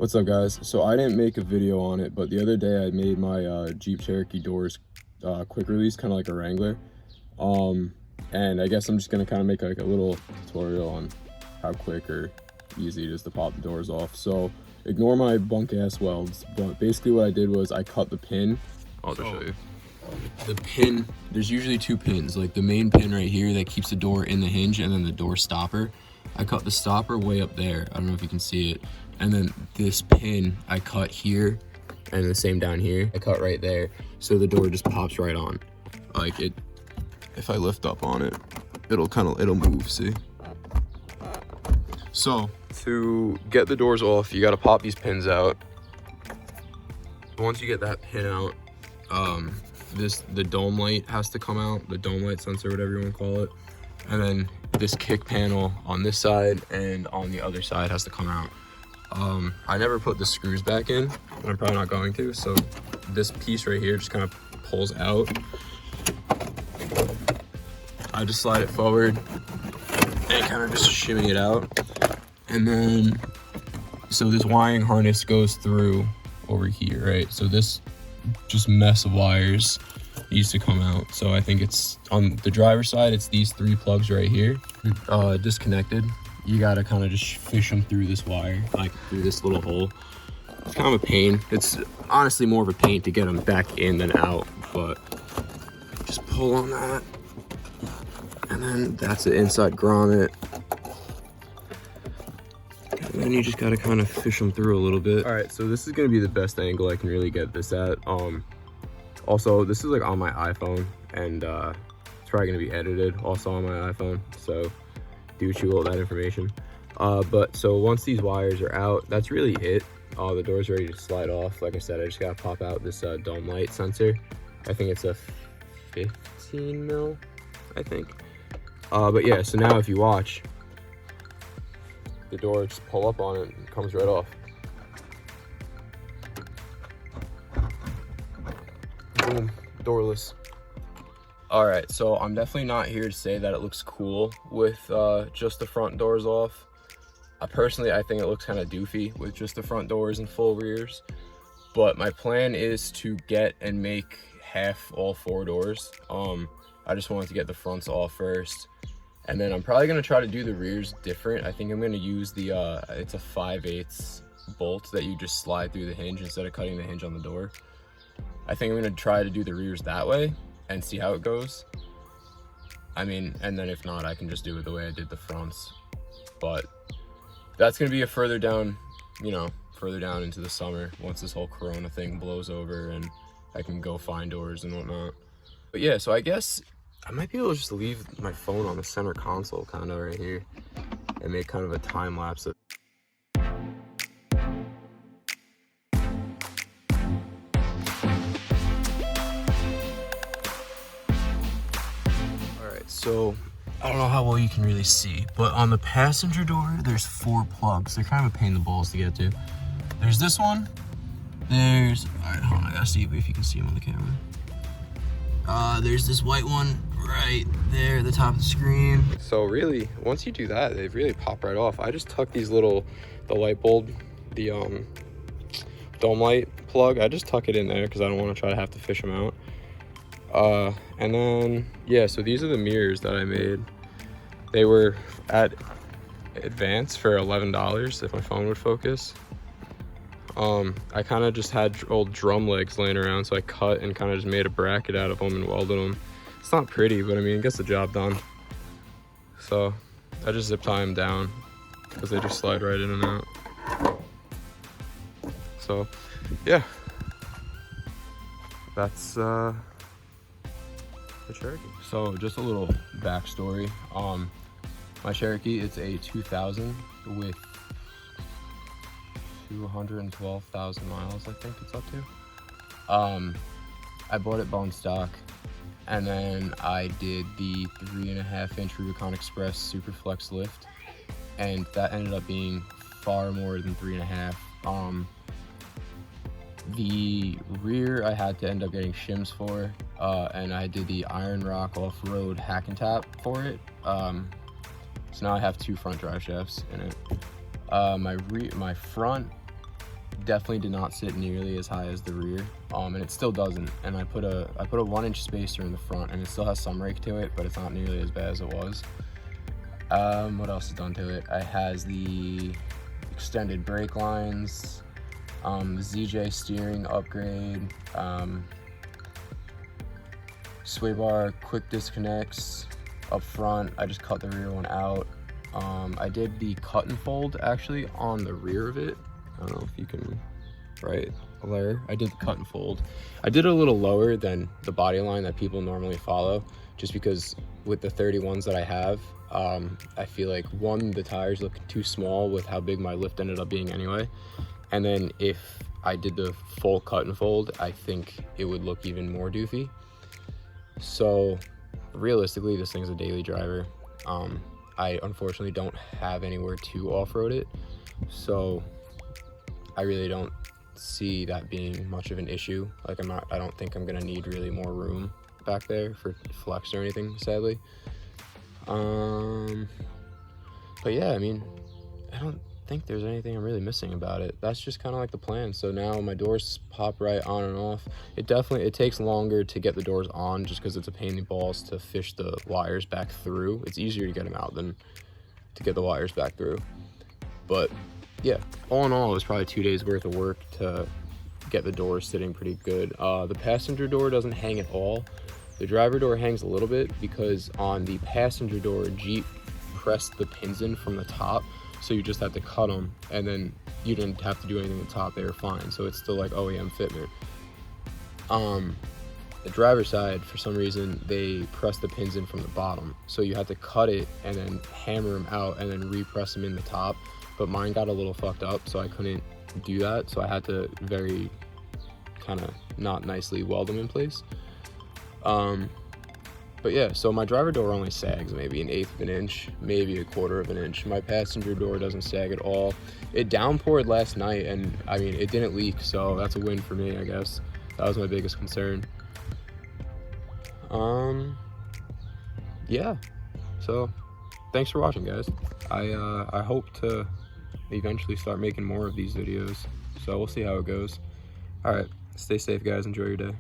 What's up, guys? So I didn't make a video on it, but the other day I made my Jeep Cherokee doors quick release, kind of like a Wrangler. And I guess I'm just gonna kind of make like a little tutorial on how quick or easy it is to pop the doors off. So ignore my bunk ass welds, but basically what I did was I cut the pin. I'll just show you. The pin, there's usually two pins, like the main pin right here that keeps the door in the hinge, and then the door stopper. I cut the stopper way up there. I don't know if you can see it. And then this pin I cut here, and the same down here. I cut right there, so the door just pops right on. Like it, if I lift up on it, it'll move, see? So to get the doors off, you gotta pop these pins out. Once you get that pin out, the dome light has to come out, the dome light sensor, whatever you want to call it. And then this kick panel on this side and on the other side has to come out. I never put the screws back in, and I'm probably not going to, so this piece right here just kind of pulls out. I just slide it forward and kind of just shimmy it out. And then, so this wiring harness goes through over here, right? So this just mess of wires needs to come out. So I think it's on the driver's side, it's these three plugs right here, disconnected. You gotta kind of just fish them through this wire, like through this little hole. It's kind of a pain. It's honestly more of a pain to get them back in than out, but just pull on that. And then that's the inside grommet. And then you just gotta kind of fish them through a little bit. All right, so this is gonna be the best angle I can really get this at. Also, this is like on my iPhone, and it's probably gonna be edited also on my iPhone, so do what you will with that information. But so once these wires are out, that's really it. The door's ready to slide off. Like I said, I just gotta pop out this dome light sensor. I think it's a 15 mil, I think. But yeah, so now if you watch, the door, just pull up on it and it comes right off. Boom, doorless. All right, so I'm definitely not here to say that it looks cool with just the front doors off. Personally, I think it looks kind of doofy with just the front doors and full rears. But my plan is to get and make all four doors. I just wanted to get the fronts off first. And then I'm probably gonna try to do the rears different. I think I'm gonna use the, it's a 5/8 bolt that you just slide through the hinge instead of cutting the hinge on the door. I think I'm gonna try to do the rears that way and see how it goes. I mean, and then if not, I can just do it the way I did the fronts. But that's gonna be a further down, further down into the summer, once this whole Corona thing blows over and I can go find doors and whatnot. But yeah, so I guess I might be able to just leave my phone on the center console kind of right here and make kind of a time lapse of. So I don't know how well you can really see, but on the passenger door, there's 4 plugs. They're kind of a pain in the balls to get to. There's this one. All right, hold on, I gotta see if you can see them on the camera. There's this white one right there at the top of the screen. So really, once you do that, they really pop right off. I just tuck these the light bulb, the dome light plug, I just tuck it in there because I don't want to try to have to fish them out. And then, yeah, so these are the mirrors that I made. They were at Advance for $11 if my phone would focus. I kind of just had old drum legs laying around, so I cut and kind of just made a bracket out of them and welded them. It's not pretty, but I mean, it gets the job done. So I just zip tie them down because they just slide right in and out. So yeah, that's the Cherokee. So just a little backstory. My Cherokee, it's a 2000 with 212,000 miles, I think it's up to. I bought it bone stock, and then I did the 3.5-inch Rubicon Express Superflex lift, and that ended up being far more than 3.5. The rear I had to end up getting shims for, and I did the Iron Rock off-road hack and tap for it. So now I have 2 front drive shafts in it. My front definitely did not sit nearly as high as the rear, and it still doesn't. And I put a 1-inch spacer in the front, and it still has some rake to it, but it's not nearly as bad as it was. What else is done to it? It has the extended brake lines, the ZJ steering upgrade, sway bar quick disconnects up front. I just cut the rear one out. I did the cut and fold actually on the rear of it. I don't know if you can, right there. I did the cut and fold. I did it a little lower than the body line that people normally follow, just because with the 31s that I have, I feel like one, the tires look too small with how big my lift ended up being anyway. And then if I did the full cut and fold, I think it would look even more doofy. So realistically, this thing's a daily driver. I unfortunately don't have anywhere to off-road it, so I really don't see that being much of an issue. Like I don't think I'm gonna need really more room back there for flex or anything, sadly. But yeah, I mean, I don't think there's anything I'm really missing about it. That's just kind of like the plan. So now my doors pop right on and off. It takes longer to get the doors on just because it's a pain in the balls to fish the wires back through. It's easier to get them out than to get the wires back through. But yeah, all in all, it was probably 2 days worth of work to get the doors sitting pretty good. The passenger door doesn't hang at all. The driver door hangs a little bit because on the passenger door, Jeep pressed the pins in from the top, so you just had to cut them, and then you didn't have to do anything at the top. They were fine, so it's still like OEM fitment. The driver's side, for some reason, they pressed the pins in from the bottom, so you had to cut it and then hammer them out and then repress them in the top. But mine got a little fucked up, so I couldn't do that, so I had to very kind of not nicely weld them in place. But yeah, so my driver door only sags maybe 1/8 of an inch, maybe 1/4 of an inch. My passenger door doesn't sag at all. It downpoured last night, and I mean, it didn't leak, so that's a win for me, I guess. That was my biggest concern. Yeah, so thanks for watching, guys. I hope to eventually start making more of these videos, so we'll see how it goes. All right, stay safe, guys. Enjoy your day.